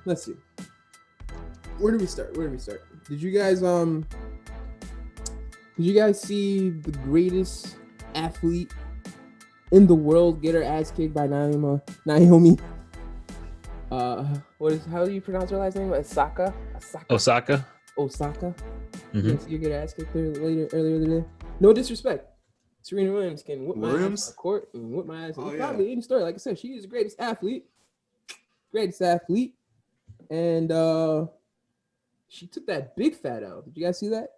Let's see. Where do we start? Did you guys see the greatest athlete in the world get her ass kicked by Naomi? How do you pronounce her last name? Osaka. Mm-hmm. You get her ass kicked earlier today. No disrespect. Serena Williams can whip my ass on the court and whip my ass. It's probably any story. Like I said, she is the greatest athlete. And she took that big fat out. Did you guys see that?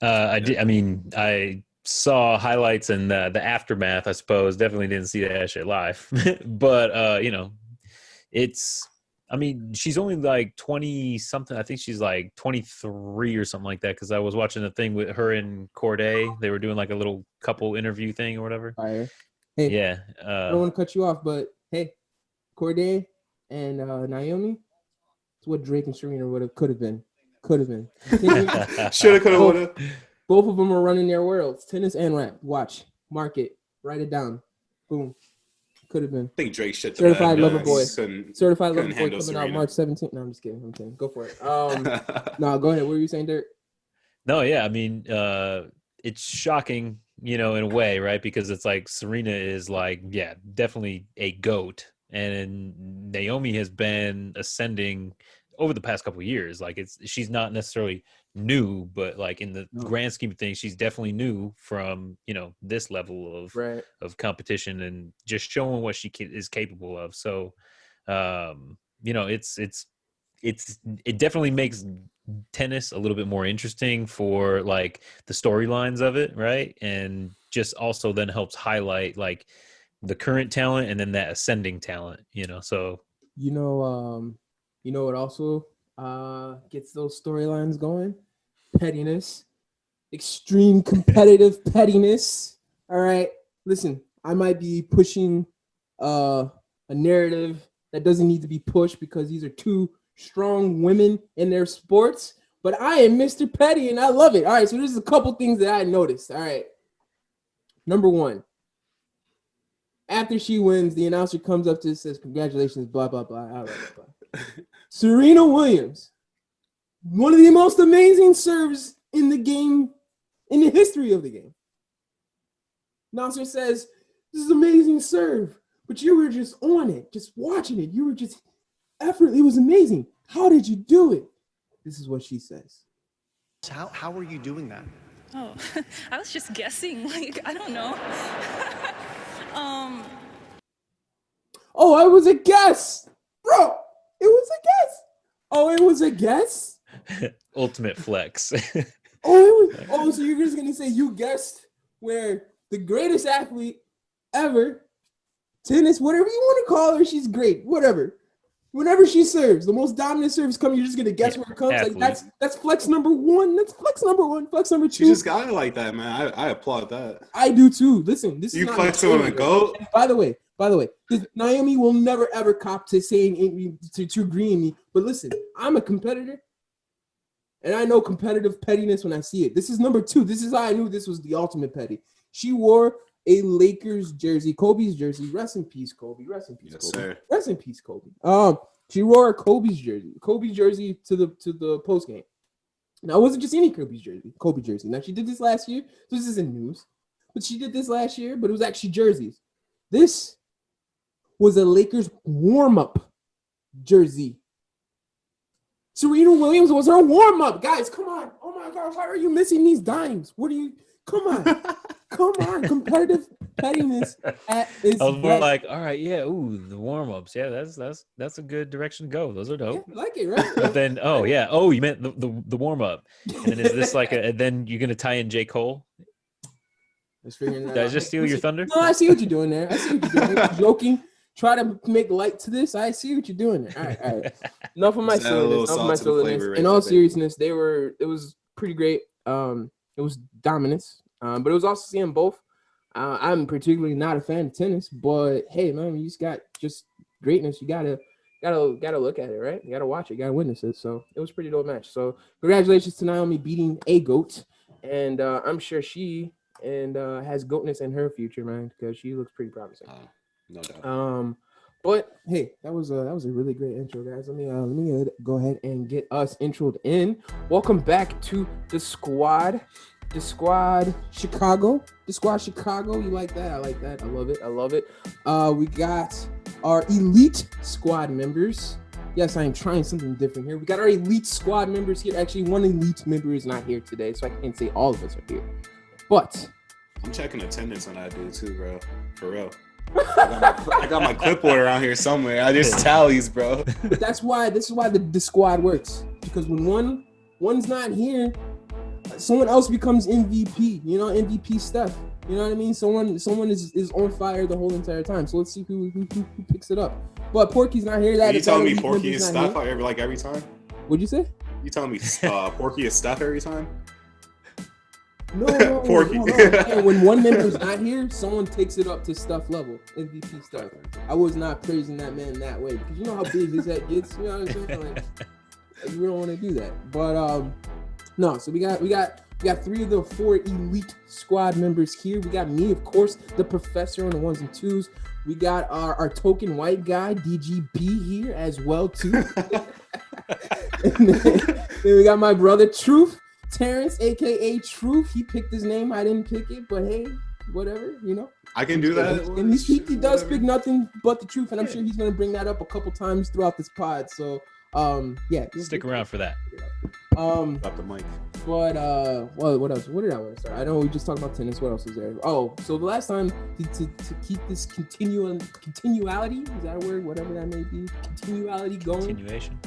I did. I mean, I saw highlights and the aftermath, I suppose. Definitely didn't see that shit live. But, she's only like 20 something. I think she's like 23 or something like that. Cause I was watching the thing with her and Corday. They were doing like a little couple interview thing or whatever. Fire. Hey, yeah. I don't want to cut you off, but hey, Corday and Naomi, it's what Drake and Serena could have been. Shoulda, coulda, woulda. Both of them are running their worlds, tennis and rap. Watch, mark it, write it down. Boom. Could have been. I think Drake should. Certified Lover Boy. Certified Lover Boy coming out March 17th. No, I'm just kidding. Go for it. No, go ahead. What were you saying, Dirk? No, yeah. I mean, it's shocking, in a way, right? Because it's like Serena is like, yeah, definitely a GOAT. And Naomi has been ascending over the past couple of years. Like she's not necessarily new, but like in the grand scheme of things, she's definitely new from, this level of competition and just showing what she is capable of. So, it definitely makes tennis a little bit more interesting for like the storylines of it. Right. And just also then helps highlight like the current talent and then that ascending talent, so. What also gets those storylines going? Pettiness. Extreme competitive pettiness. All right. Listen, I might be pushing a narrative that doesn't need to be pushed because these are two strong women in their sports, but I am Mr. Petty and I love it. All right. So there's a couple things that I noticed. All right. Number one. After she wins, the announcer comes up to her and says, congratulations, blah, blah, blah, blah, blah, blah. Serena Williams, one of the most amazing serves in the game, in the history of the game. Announcer says, this is amazing serve, but you were just on it, just watching it. You were just effortless. It was amazing. How did you do it? This is what she says. How were you doing that? Oh, I was just guessing. I don't know. Oh, I was a guess. Bro, it was a guess. Oh, it was a guess? Ultimate flex. So you're just going to say you guessed where the greatest athlete ever, tennis, whatever you want to call her, she's great, whatever. Whenever she serves, the most dominant service coming, you're just going to guess where it comes. Athlete. Like that's flex number one. That's flex number one. Flex number two. You just got it like that, man. I applaud that. I do too. Listen, this you is flex on a GOAT. By the way, Naomi will never ever cop to saying to agreeing me. But listen, I'm a competitor, and I know competitive pettiness when I see it. This is number two. This is how I knew this was the ultimate petty. She wore a Lakers jersey, Kobe's jersey. Rest in peace, Kobe. Rest in peace, Kobe. Sir. Rest in peace, Kobe. She wore a Kobe's jersey to the post game. Now it wasn't just any Kobe jersey. Now she did this last year. So this isn't news, but she did this last year. But it was actually jerseys. This was a Lakers warm-up jersey. Serena Williams was her warm-up. Guys, come on. Oh my God, why are you missing these dimes? Come on. Come on, competitive pettiness at its I was more like, all right, yeah, the warm-ups. Yeah, that's a good direction to go. Those are dope. Yeah, like it, right? But then, you meant the warm-up. And then is this like then you're gonna tie in J. Cole? Did I just steal your thunder? No, I see what you're doing there. You're joking. Try to make light to this. I see what you're doing there. All right. Enough of my silliness. In all seriousness, it was pretty great. It was dominance. But it was also seeing both. I'm particularly not a fan of tennis, but hey, man, you just got greatness. You gotta look at it, right? You gotta watch it, you gotta witness it. So it was a pretty dope match. So congratulations to Naomi beating a GOAT, and I'm sure she has GOATness in her future, man, because she looks pretty promising. No doubt. But hey, that was a really great intro, guys. Let me go ahead and get us introed in. Welcome back to the squad. The squad Chicago. The squad Chicago. You like that? I like that. I love it. I love it. We got our elite squad members. Yes, I am trying something different here. We got our elite squad members here. Actually, one elite member is not here today, so I can't say all of us are here. But I'm checking attendance on that dude too, bro. For real. I got my clipboard around here somewhere. I just tallies, bro. But this is why the squad works. Because when one's not here, someone else becomes MVP. You know, MVP stuff. You know what I mean? Someone is on fire the whole entire time. So let's see who picks it up. But Porky's not here. You telling me Porky is stuff every time? What'd you say? You telling me Porky is stuff every time? No, Porky. No. And when one member's not here, someone takes it up to stuff level, MVP stuff. I was not praising that man that way because you know how big his head gets. You know what I'm saying? Like we don't want to do that. But no. So we got 3 of the 4 elite squad members here. We got me, of course, the professor on the 1s and 2s. We got our token white guy, DGB, here as well too. And then we got my brother Truth. Terrence, aka Truth, he picked his name. I didn't pick it, but hey, whatever, you know. I can do that. And he does pick nothing but the truth, and I'm sure he's gonna bring that up a couple times throughout this pod. So, yeah, Stick around for that. Drop the mic. But what else? What did I want to start? I know we just talked about tennis. What else is there? Oh, so the last time to keep this continuality, is that a word? Whatever that may be, continuality going. Continuation.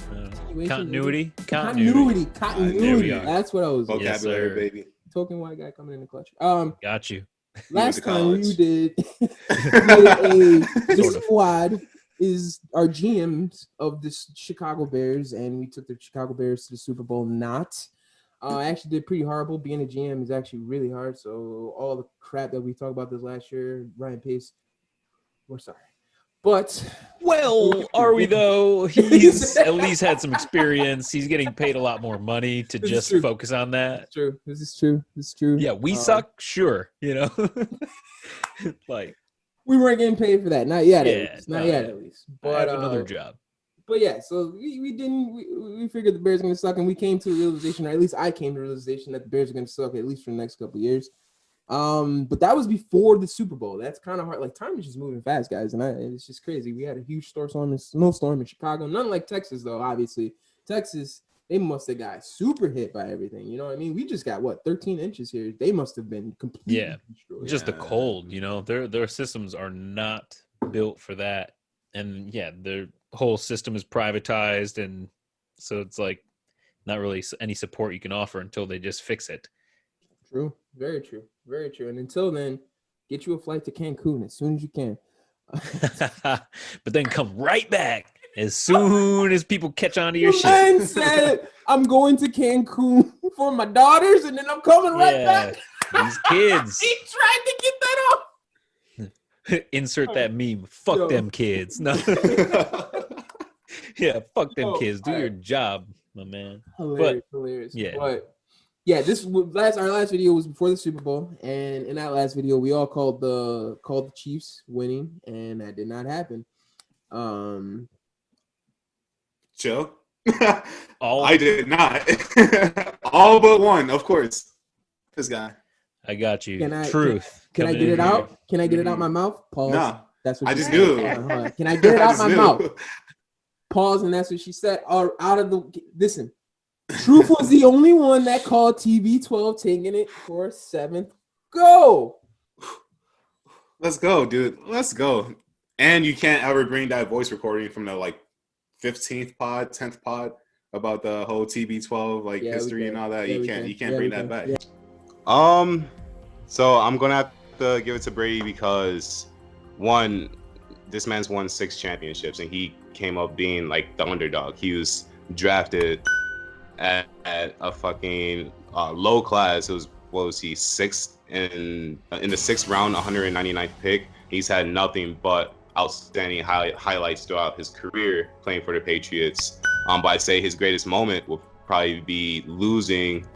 Continuity. Continuity. There we are. That's what I was. Vocabulary, Yes, baby. Token white guy coming in the clutch. Got you. Last to time college. you did the squad is our GMs of the Chicago Bears, and we took the Chicago Bears to the Super Bowl. I actually did pretty horrible. Being a GM is actually really hard. So all the crap that we talked about this last year, Ryan Pace, we're sorry. But Well, are we though? He's at least had some experience. He's getting paid a lot more money to This is just true. focus on that. true. This is true. Yeah, we suck, sure. You know, like We weren't getting paid for that. Not yet. Yeah, At least. Not no, yet. yeah. At least. I But have another job. But yeah, so we figured the Bears are going to suck, and we came to the realization, or at least I came to the realization that the Bears are going to suck at least for the next couple of years. But that was before the Super Bowl. That's kind of hard. Like, time is just moving fast, guys, and it's just crazy. We had a huge snowstorm in Chicago. None like Texas, though. Obviously, Texas, they must have got super hit by everything. You know what I mean? We just got 13 inches here. They must have been completely destroyed. Just the cold. You know, their systems are not built for that, and yeah, their whole system is privatized, and so it's like not really any support you can offer until they just fix it. True. Very true. Very true. And until then, get you a flight to Cancun as soon as you can. But then come right back as soon as people catch on to your shit. Man said, I'm going to Cancun for my daughters, and then I'm coming right back. These kids. He tried to get that off. Insert that meme. Fuck Yo. them kids. No. Yeah, fuck them Yo, kids. Do all your right. job, my man. Hilarious. yeah. But yeah, our last video was before the Super Bowl, and in that last video, we all called the Chiefs winning, and that did not happen. Joe? All I did not. All but one, of course. This guy. I got you. Can I- Truth. Can I coming get in it here. out? Can I get it out my mouth? Pause. No. That's what I she just said. knew. Hold on. Can I get it I out just my knew. mouth? Pause, and that's what she said. Listen. Truth was the only one that called TB12 taking it for 7th. Go. Let's go, dude. Let's go. And you can't ever bring that voice recording from the 15th pod, 10th pod about the whole TB12 Yeah, we history can. and all that. Yeah, You we can't can. Yeah, bring we that can. back. Yeah. So I'm gonna have to give it to Brady because one, this man's won 6 championships and he came up being like the underdog. He was drafted at a fucking low class. It was, what was he, 6th in the 6th round, 199th pick. He's had nothing but outstanding highlights throughout his career playing for the Patriots. But I'd say his greatest moment will probably be losing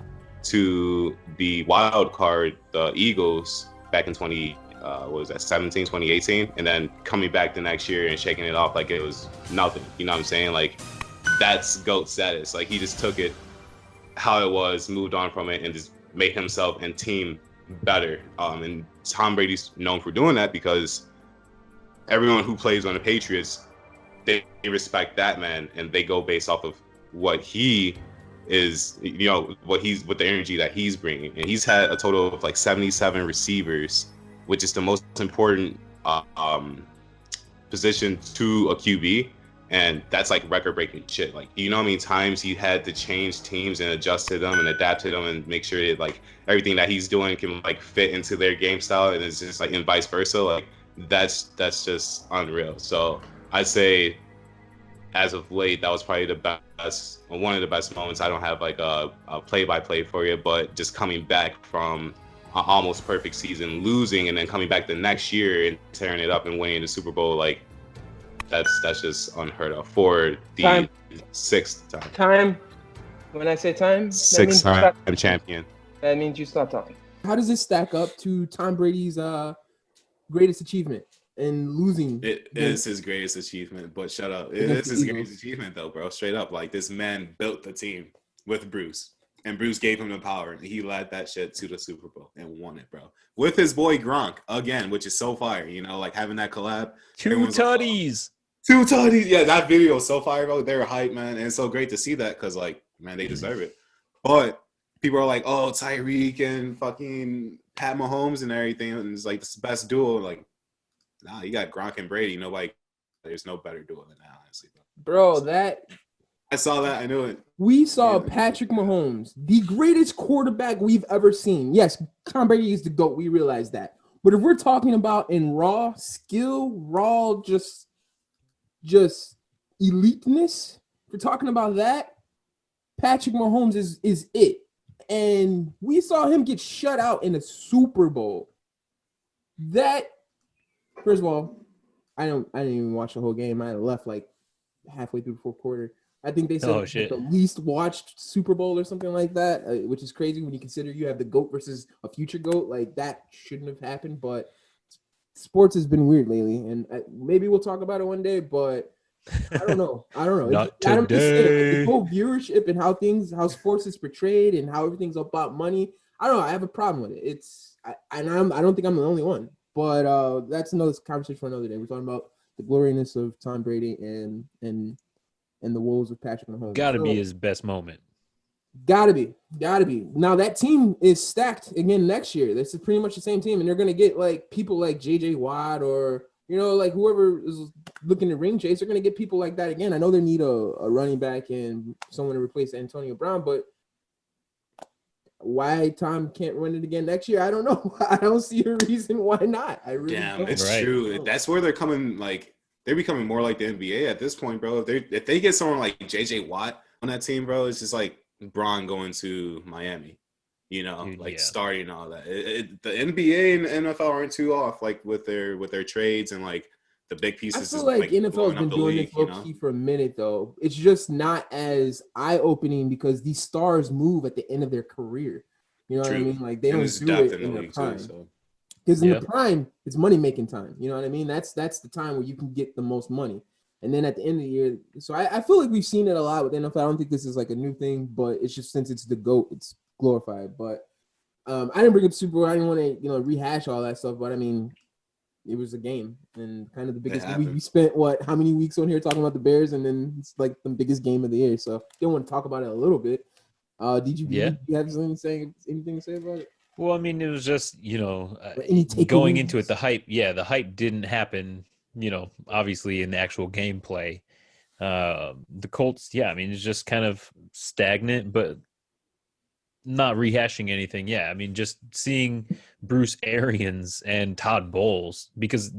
to the wild card, the Eagles, back in 2018 what was that, 2018, and then coming back the next year and shaking it off like it was nothing. You know what I'm saying? Like, that's GOAT status. Like, he just took it how it was, moved on from it, and just made himself and team better. And Tom Brady's known for doing that because everyone who plays on the Patriots, they respect that man, and they go based off of what he is, what the energy that he's bringing. And he's had a total of like 77 receivers, which is the most important position to a QB. And that's like record-breaking shit. Like, you know how many times he had to change teams and adjust to them and adapt to them and make sure that like everything that he's doing can like fit into their game style, and it's just like, and vice versa. Like, that's just unreal. So I'd say, as of late, that was probably the best, one of the best moments. I don't have like a play-by-play for you, but just coming back from an almost perfect season, losing, and then coming back the next year and tearing it up and winning the Super Bowl, like, that's just unheard of for the sixth time. Time. When I say time, six-time champion. That means you stop talking. How does this stack up to Tom Brady's greatest achievement and losing? It is his greatest achievement, but shut up. It is his greatest achievement, though, bro. Straight up. Like, this man built the team with Bruce, and Bruce gave him the power, and he led that shit to the Super Bowl and won it, bro. With his boy Gronk, again, which is so fire, like having that collab. Two tutties. Two tutties. Yeah, that video was so fire, bro. They were hype, man. And it's so great to see that because, like, man, they deserve it. But people are like, oh, Tyreek and fucking Pat Mahomes and everything. And it's like, it's the best duo. Like, nah, you got Gronk and Brady. There's no better duo than that, honestly. Bro, that. I saw that. I knew it. We saw Patrick Mahomes, the greatest quarterback we've ever seen. Yes, Tom Brady is the GOAT. We realize that. But if we're talking about in raw skill, raw just eliteness, if we're talking about that, Patrick Mahomes is it. And we saw him get shut out in a Super Bowl. That, first of all, I didn't even watch the whole game. I left like halfway through the fourth quarter. I think they said the least watched Super Bowl or something like that, which is crazy when you consider you have the GOAT versus a future GOAT. Like, that shouldn't have happened, but sports has been weird lately, and maybe we'll talk about it one day, but I don't know. Not I'm just saying, today. the whole viewership and how sports is portrayed and how everything's about money. I don't know. I have a problem with it. I don't think I'm the only one, but that's another conversation for another day. We're talking about the gloriness of Tom Brady and the woes of Patrick Mahomes. Gotta be his best moment. Gotta be. Now that team is stacked again next year. This is pretty much the same team, and they're gonna get like people like JJ Watt or like whoever is looking to ring chase. They're gonna get people like that again. I know they need a running back and someone to replace Antonio Brown, but why Tom can't run it again next year? I don't know. I don't see a reason why not. I really don't. It's true. That's where they're coming. Like, they're becoming more like the NBA at this point, bro. If they get someone like JJ Watt on that team, bro, it's just like Bron going to Miami, starting all that. The NBA and NFL aren't too off, like with their trades and like the big pieces. I feel like NFL has been doing this low key for a minute, though. It's just not as eye opening because these stars move at the end of their career. You know what I mean? Like, they don't do it in their prime. Because in the prime, it's money making time. You know what I mean? That's the time where you can get the most money. And then at the end of the year, so I feel like we've seen it a lot with NFL. I don't think this is like a new thing, but it's just since it's the GOAT, it's glorified. But I didn't bring up Super Bowl. I didn't want to rehash all that stuff. But I mean, it was a game and kind of the biggest. We spent how many weeks on here talking about the Bears, and then it's like the biggest game of the year. So I want to talk about it a little bit. Did you have anything to say about it? Well, I mean, it was just going into it. The hype didn't happen. Obviously in the actual gameplay, the Colts, I mean, it's just kind of stagnant, but not rehashing anything. Yeah, I mean, just seeing Bruce Arians and Todd Bowles, because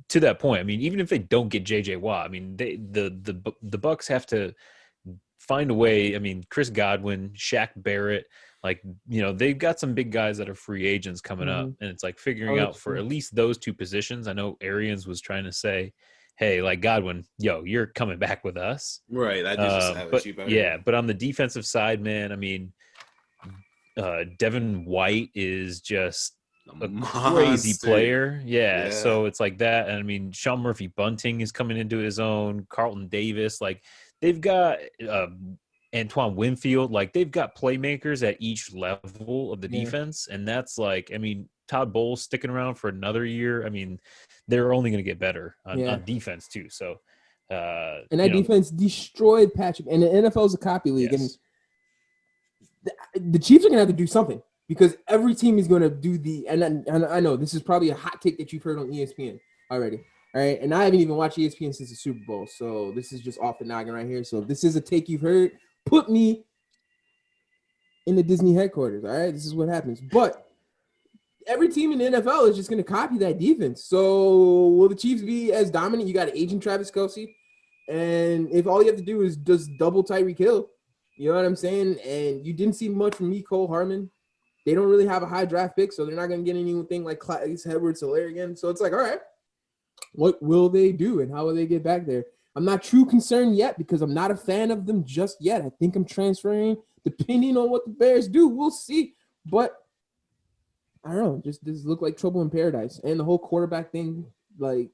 to that point, I mean, even if they don't get JJ Watt, I mean, the Bucks have to find a way. I mean, Chris Godwin, Shaq Barrett, like, they've got some big guys that are free agents coming up, and it's like figuring out for at least those two positions. I know Arians was trying to say, hey, like, Godwin, you're coming back with us. Right. That just but on the defensive side, man, I mean, Devin White is just a Monster. crazy player. Yeah. So it's like that. And I mean, Sean Murphy Bunting is coming into his own. Carlton Davis, like they've got Antoine Winfield, like they've got playmakers at each level of the defense, and that's like, I mean, Todd Bowles sticking around for another year. I mean, they're only going to get better on defense too. So, and that defense destroyed Patrick. And the NFL is a copy league, and the Chiefs are going to have to do something because every team is going to do the. And I know this is probably a hot take that you've heard on ESPN already. All right, and I haven't even watched ESPN since the Super Bowl, so this is just off the noggin right here. So if this is a take you've heard, put me in the Disney headquarters. All right, this is what happens. But every team in the NFL is just going to copy that defense. So will the Chiefs be as dominant? You got an aging Travis Kelce, and if all you have to do is just double Tyreek Hill, you know what I'm saying? And you didn't see much from Cole Harmon. They don't really have a high draft pick, so they're not going to get anything like Clyde Edwards-Helaire again. So it's like, all right, what will they do and how will they get back there? I'm not too concerned yet because I'm not a fan of them just yet. I think I'm transferring depending on what the Bears do. We'll see. But I don't know. Just does look like trouble in paradise. And the whole quarterback thing, like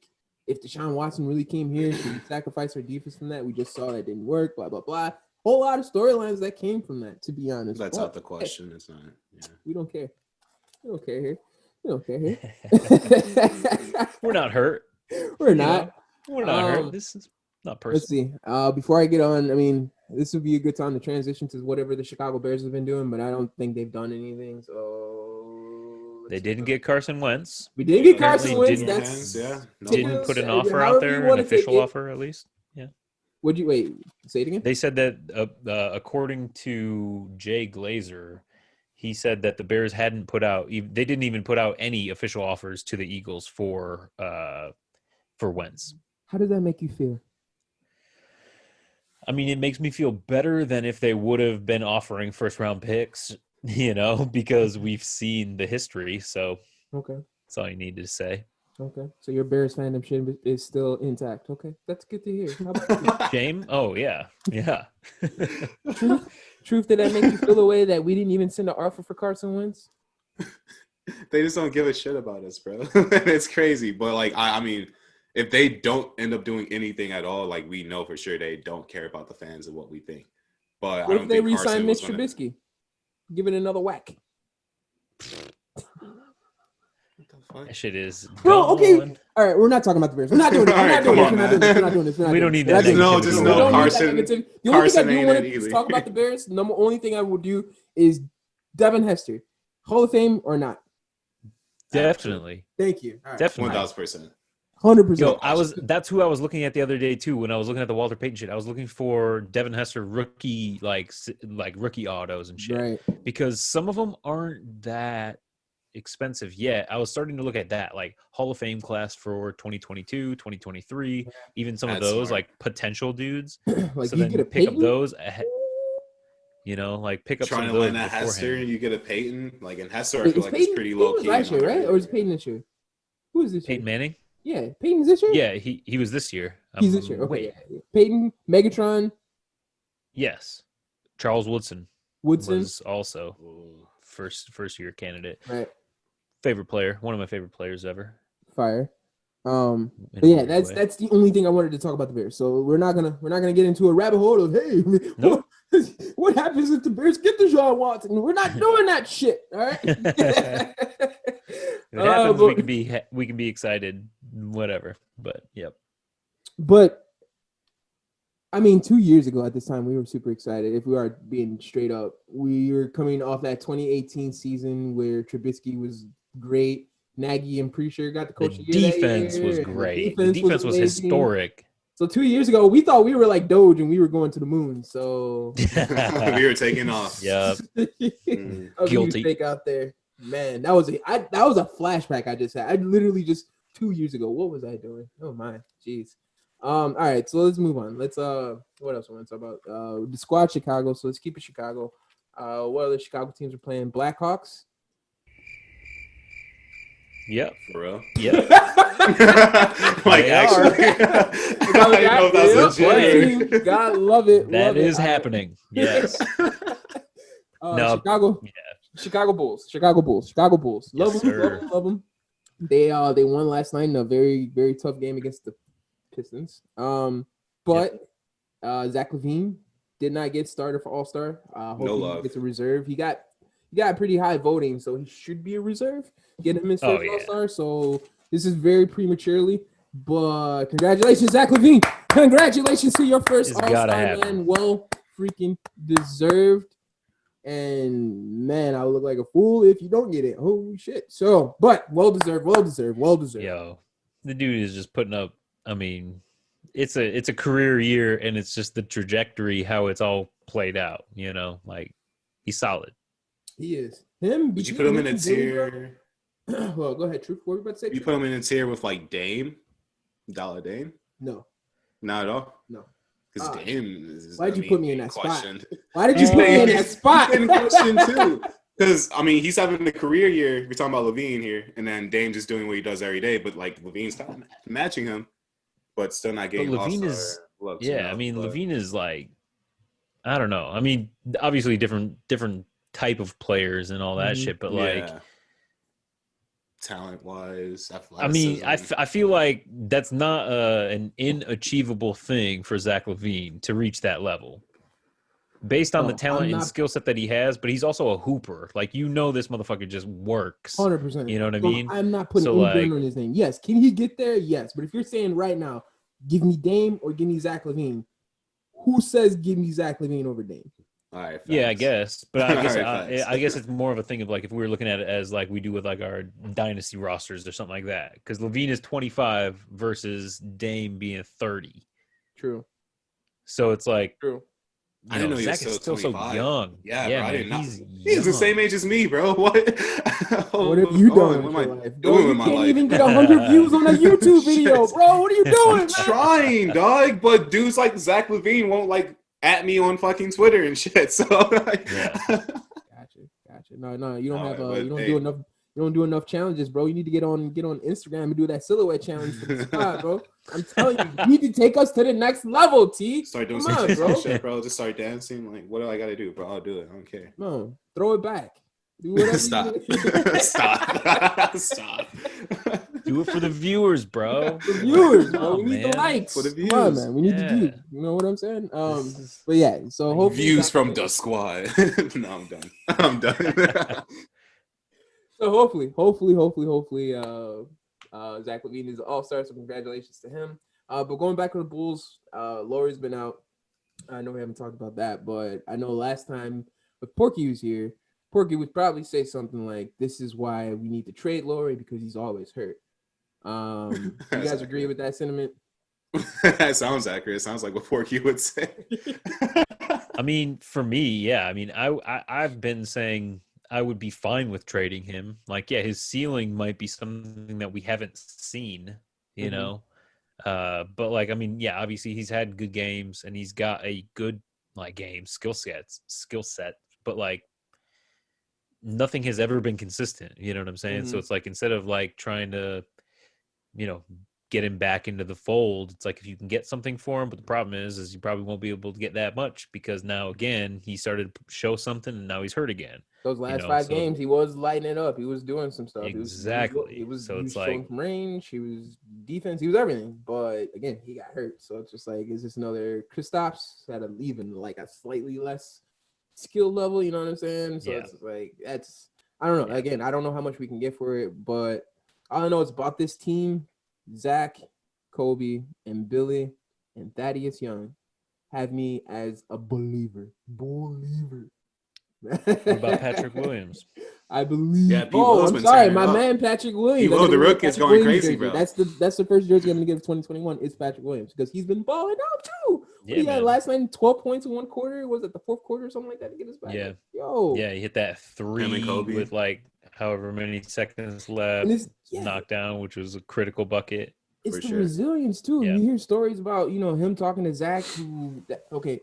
if Deshaun Watson really came here, should we sacrifice our defense from that? We just saw that didn't work, blah, blah, blah. Whole lot of storylines that came from that, to be honest. That's out the question. It's not. Yeah. We don't care. We don't care here. We don't care here. We're not hurt. We're not. We're not hurt. This is not personal. Let's see. Before I get on, I mean, this would be a good time to transition to whatever the Chicago Bears have been doing, but I don't think they've done anything. So they didn't get Carson Wentz. We did get Carson Wentz. Didn't put an offer out there, an official offer at least. Yeah. Would you wait? Say it again. They said that according to Jay Glazer, he said that the Bears hadn't put out. They didn't even put out any official offers to the Eagles for Wentz. How does that make you feel? I mean, it makes me feel better than if they would have been offering first-round picks, because we've seen the history. So okay, that's all you need to say. Okay, so your Bears fandom is still intact. Okay, that's good to hear. How about you? Shame? Oh, yeah. Truth, did that make you feel a way that we didn't even send an offer for Carson Wentz? They just don't give a shit about us, bro. It's crazy. But, like, I mean, if they don't end up doing anything at all, like, we know for sure they don't care about the fans and what we think. But what I don't if they think re-sign Mitch Trubisky? Give it another whack. That shit is bro. Okay, all right. We're not talking about the Bears. We're not doing this. We're not doing this. We don't need that. No, just no. Carson. The only thing I do want to talk about the Bears. The only thing I will do is Devin Hester, Hall of Fame or not? Definitely. Thank you. Right. Definitely. 1,000%. 100%. Yo, that's who I was looking at the other day too. When I was looking at the Walter Payton shit, I was looking for Devin Hester rookie like rookie autos and shit, right? Because some of them aren't that expensive yet. I was starting to look at that, like Hall of Fame class for 2022, 2023, even some of those like potential dudes. Like so you then get a pick Peyton? up those ahead. Like pick up trying some to of land those that Hester, beforehand. You get a Peyton. Like in Hester, I feel like it's pretty low key. Last year, right? Or is it Peyton this year? Who is this year? Peyton Manning? Yeah, Peyton's this year? Yeah, he was this year. He's this year. Okay. Yeah. Peyton, Megatron. Yes. Charles Woodson was also first year candidate. Right. Favorite player, one of my favorite players ever. Fire. But yeah, that's the only thing I wanted to talk about the Bears. So we're not gonna get into a rabbit hole of nope. what happens if the Bears get Deshaun Watson? We're not doing that shit. All right. If it happens, we can be excited, whatever. But yep. But I mean, 2 years ago at this time, we were super excited. If we are being straight up, we were coming off that 2018 season where Trubisky was great. Nagy, I'm pretty sure, got the coach. The defense was great. The defense was historic. So 2 years ago, we thought we were like Doge and we were going to the moon. So we were taking off. Yep. Guilty. Fake out there, man. That was a flashback I just had. I literally just 2 years ago. What was I doing? Oh my, jeez. All right, so let's move on. Let's what else I want to talk about? DaSquad Chicago. So let's keep it Chicago. What other Chicago teams are playing? Blackhawks. Yep. For real? Yep. Like actually. I don't know if that's legit. God love it. That love is it. happening. Yes. No, Chicago. Yeah. Chicago Bulls. Love Yes, them, sir. love them. They won last night in a very, very tough game against the Pistons. But Zach Lavine did not get started for All-Star. Hopefully he gets a reserve. He got pretty high voting, so he should be a reserve. Get him his first All-Star. So this is very prematurely. But congratulations, Zach Lavine. Congratulations to your first All-Star, man. Well freaking deserved. And man, I look like a fool if you don't get it. Holy shit. So, but well deserved. Yo, the dude is just putting up, I mean, it's a career year, and it's just the trajectory, how it's all played out, you know, like he's solid. He is. Would you put him in a tier? Well, go ahead, Truth. What were you about to say? You put him in a tier with like Dame? Dollar Dame? No. Not at all? No. Because Dame is. Why'd you put me in that spot? Why did you put me in that spot? In question too. Because I mean, he's having a career year. We're talking about Lavine here, and then Dame just doing what he does every day. But like Lavine's kind of matching him, but still not getting. But Lavine is, I mean, Lavine is like, I don't know. I mean, obviously different type of players and all that shit, but like. Talent-wise, athleticism. I mean, I feel like that's not an inachievable thing for Zach Lavine to reach that level, based on the talent and skill set that he has. But he's also a hooper. Like, you know, this motherfucker just works. 100%. You know what I mean? I'm not putting anything on his name. Yes, can he get there? Yes, but if you're saying right now, give me Dame or give me Zach Lavine, who says give me Zach Lavine over Dame? All right, yeah, I guess, but I guess I guess it's more of a thing of like if we were looking at it as like we do with like our dynasty rosters or something like that, because Lavine is 25 versus Dame being 30. True. So it's like, true. I didn't know Zach is still 25. So young. Yeah, bro, I man, didn't know. He's the same age as me, bro. What have you done? What am I doing with my life? You can't even get 100 views on a YouTube video, bro. What are you doing? I'm trying, dog. But dudes like Zach Lavine won't like at me on fucking Twitter and shit. So like, Gotcha. No, you don't have you don't do enough challenges, bro. You need to get on Instagram and do that silhouette challenge for the squad, bro. I'm telling you need to take us to the next level, T. Start doing some shit, bro. Just start dancing. Like, what do I gotta do, bro? I'll do it. I don't care. No, throw it back. Do whatever. Stop. Do it for the viewers, bro. The viewers, bro. We need the likes. For the views. Come on, man. We need the views. You know what I'm saying? But yeah. So hopefully views from DaSquad. No, I'm done. So hopefully, Zach Lavine is an all-star. So congratulations to him. But going back to the Bulls, Lauri's been out. I know we haven't talked about that, but I know last time when Porky was here, Porky would probably say something like, "This is why we need to trade Lauri because he's always hurt." You guys agree with that sentiment? That sounds accurate. It sounds like what Porky would say. I mean, for me, yeah. I mean, I've been saying I would be fine with trading him. Like, yeah, his ceiling might be something that we haven't seen, you know. But like, I mean, yeah, obviously he's had good games and he's got a good like game skill set, but like nothing has ever been consistent. You know what I'm saying? So it's like instead of like trying to, you know, get him back into the fold, it's like if you can get something for him, but the problem is you probably won't be able to get that much because now again he started to show something and now he's hurt again. Those last 5 games, he was lighting it up. He was doing some stuff. Exactly. He was so it's showing like from range. He was defense. He was everything. But again, he got hurt. So it's just like, is this another Kristaps had to leave in like a slightly less skill level? You know what I'm saying? So it's like I don't know. Again, I don't know how much we can get for it, but all I know is about this team. Zach, Kobe, and Billy, and Thaddeus Young have me as a believer. What about Patrick Williams? I believe. Yeah, I'm sorry, my man Patrick Williams. The rookie is going crazy, bro. That's the first jersey I'm gonna give 2021. It's Patrick Williams because he's been balling out too. Yeah, he had last night 12 points in one quarter. Was it the fourth quarter or something like that to get us back? Yeah. Yo. Yeah, he hit that 3 with like however many seconds left, knocked down, which was a critical bucket. It's the resilience too. You hear stories about him talking to Zach.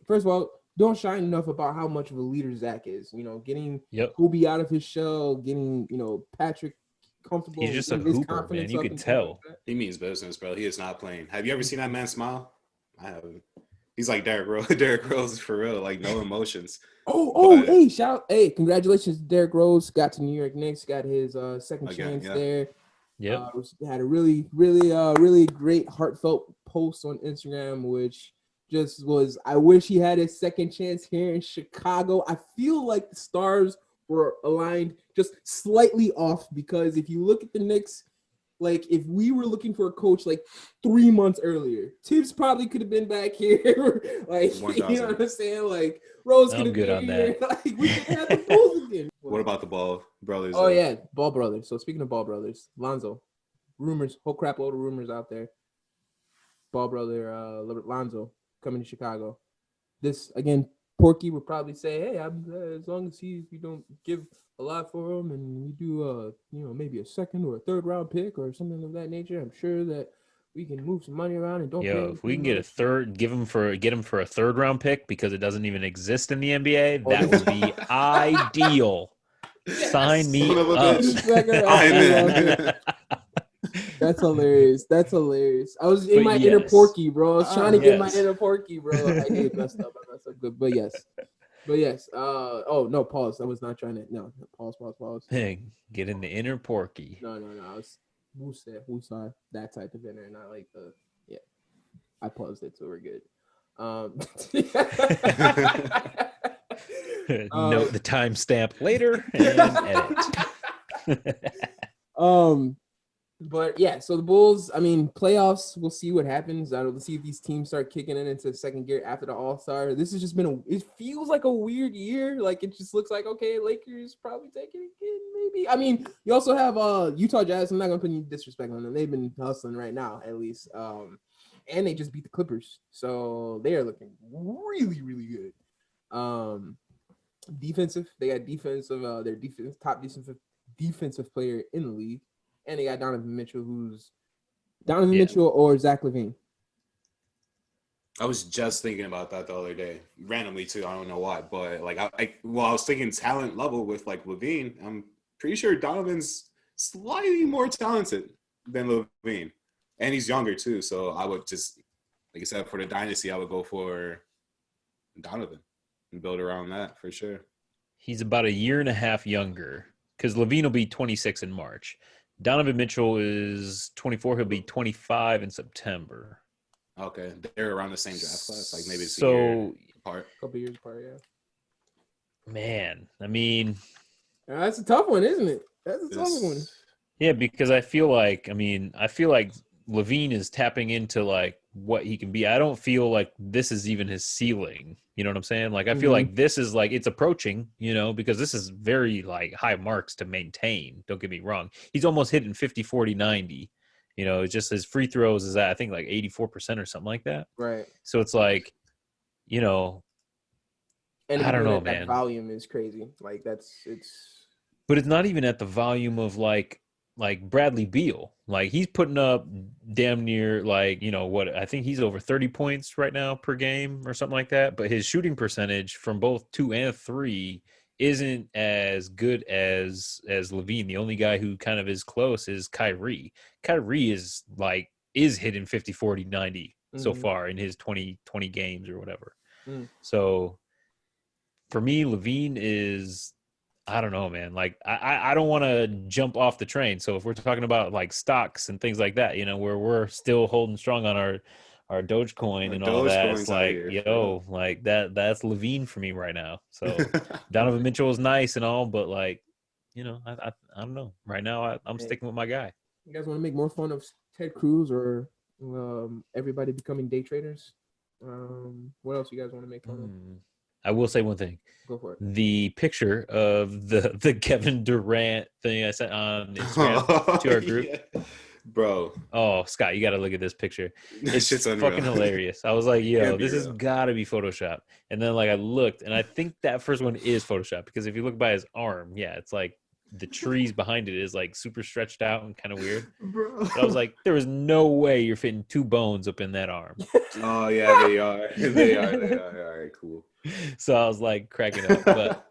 First of all, don't shine enough about how much of a leader Zach is. Getting Kobe out of his shell, getting Patrick comfortable. He's just a hooper, man. You could tell. He means business, bro. He is not playing. Have you ever seen that man smile? I haven't. He's like Derrick Rose. Derrick Rose for real, like no emotions. Hey, congratulations to Derrick Rose. Got to New York Knicks, got his second chance there. Yeah. Had a really great heartfelt post on Instagram, which just was, I wish he had his second chance here in Chicago. I feel like the stars were aligned just slightly off, because if you look at the Knicks, like if we were looking for a coach like 3 months earlier, Tibbs probably could have been back here. Like, 1,000. you know what I'm saying? Like Rose could have good been on here. that. Like we could have the Bulls again. What about the Ball brothers? Oh yeah, Ball brothers. So speaking of Ball brothers, Lonzo, rumors, whole crap load of rumors out there. Ball brother Lonzo coming to Chicago. This again, Porky would probably say, "Hey, as long as you don't give a lot for him, and we do maybe a second or a third round pick or something of that nature, I'm sure that we can move some money around and don't pay If we can get a much." third, get him for a third round pick because it doesn't even exist in the NBA, that would be ideal. Sign me Son of a up. bitch. I'm in. That's hilarious. That's hilarious. I was in But my inner yes. Porky, bro. I was trying to get my Yes. inner Porky, bro. I messed up. Good. But yes. Oh no, pause. I was not trying to. No, pause. Hey, get in the inner Porky. No. I was Wusa, that type of inner, not like the. Yeah, I paused it, so we're good. Note the timestamp later and edit. But yeah, so the Bulls, I mean, playoffs, we'll see what happens. We'll see if these teams start kicking in into second gear after the All-Star. This has just been it feels like a weird year. Like it just looks like, okay, Lakers probably taking it again, maybe. I mean, you also have Utah Jazz. I'm not gonna put any disrespect on them. They've been hustling right now, at least. And they just beat the Clippers. So they are looking really, really good. Defensive, they got their top defensive player in the league. And they got Donovan Mitchell, Mitchell or Zach Lavine. I was just thinking about that the other day, randomly too. I don't know why, but like, I was thinking talent level with like Lavine. I'm pretty sure Donovan's slightly more talented than Lavine, and he's younger too. So I would just, like I said, for the dynasty, I would go for Donovan and build around that for sure. He's about a year and a half younger because Lavine will be 26 in March. Donovan Mitchell is 24. He'll be 25 in September. Okay, they're around the same draft class, like maybe it's so, a year apart. A couple years apart, yeah. Man, I mean, that's a tough one, isn't it? That's a tough one. Yeah, because I feel like Lavine is tapping into like what he can be. I don't feel like this is even his ceiling. You know what I'm saying? Like, I feel like this is like it's approaching, because this is very like high marks to maintain. Don't get me wrong. He's almost hitting 50, 40, 90. It's just his free throws is at, I think, like 84% or something like that. Right. So it's like, and I don't know, that man. Volume is crazy. Like But it's not even at the volume of like Bradley Beal. Like he's putting up damn near like, what, I think he's over 30 points right now per game or something like that. But his shooting percentage from both 2 and 3 isn't as good as Lavine. The only guy who kind of is close is Kyrie. Kyrie is hitting 50, 40, 90 so far in his 20 games or whatever. So for me, Lavine is, I don't know, man. Like, I don't want to jump off the train. So if we're talking about like stocks and things like that, where we're still holding strong on our Dogecoin and all that, it's like, like that's Lavine for me right now. So Donovan Mitchell is nice and all, but like, I don't know. Right now, I'm sticking with my guy. You guys want to make more fun of Ted Cruz or everybody becoming day traders? What else you guys want to make fun of? I will say one thing. Go for it. The picture of the Kevin Durant thing I sent on Instagram to our group. Yeah. Bro. Oh, Scott, you got to look at this picture. It's shit's fucking hilarious. I was like, yo, this has real. got to be Photoshop. And then like I looked, and I think that first one is Photoshop because if you look by his arm, yeah, it's like the trees behind it is like super stretched out and kind of weird. Bro. But I was like, there is no way you're fitting 2 bones up in that arm. Oh, yeah, they are. They are. All right, cool. So I was like cracking up. But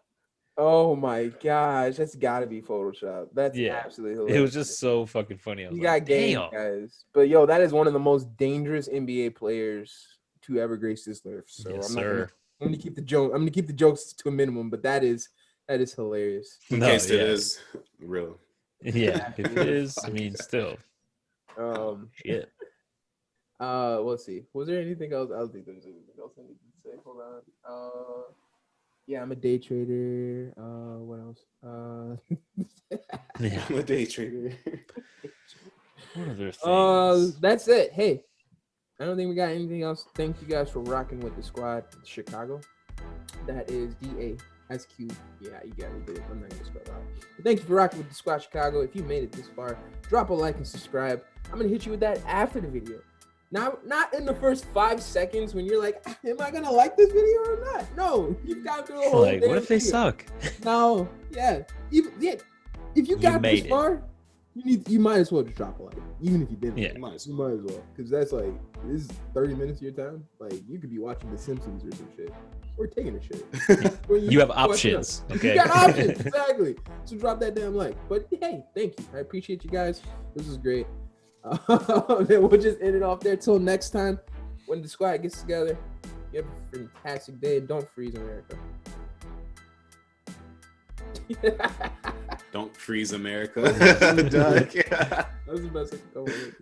oh my gosh, that's got to be Photoshop. That's absolutely hilarious. It was just so fucking funny. I was got game, guys. But yo, that is one of the most dangerous NBA players to ever grace this earth. So Yes, I'm not sir. I'm gonna keep the joke. I'm gonna keep the jokes to a minimum, but that is hilarious. In No, case it yeah. is real. Yeah, if it is, I mean, still. Shit. Let's see. Was there anything else? I don't think there's anything else I need to say. Hold on. Yeah, I'm a day trader. What else? Yeah. I'm a day trader. What other things? That's it. Hey, I don't think we got anything else. Thank you guys for rocking with the squad, Chicago. That is DASQ. Yeah, you got it. I'm not gonna spell it out. But thank you for rocking with the squad, Chicago. If you made it this far, drop a like and subscribe. I'm gonna hit you with that after the video. Now, not in the first 5 seconds when you're like, am I gonna like this video or not? No, you've got through the whole Like, what damn if they video. suck? No, yeah. If you got this made it. far, you might as well just drop a like, even if you didn't. Yeah. You might as You well. might as well, because that's like, this is 30 minutes of your time. Like, you could be watching The Simpsons or some shit, or taking a shit. Or You have watching options, us. okay? You got options, exactly. So drop that damn like. But hey, thank you. I appreciate you guys. This is great. Then we'll just end it off there. Till next time, when the squad gets together. You have a fantastic day. Don't freeze America. Don't freeze America. That was the best I could come up with.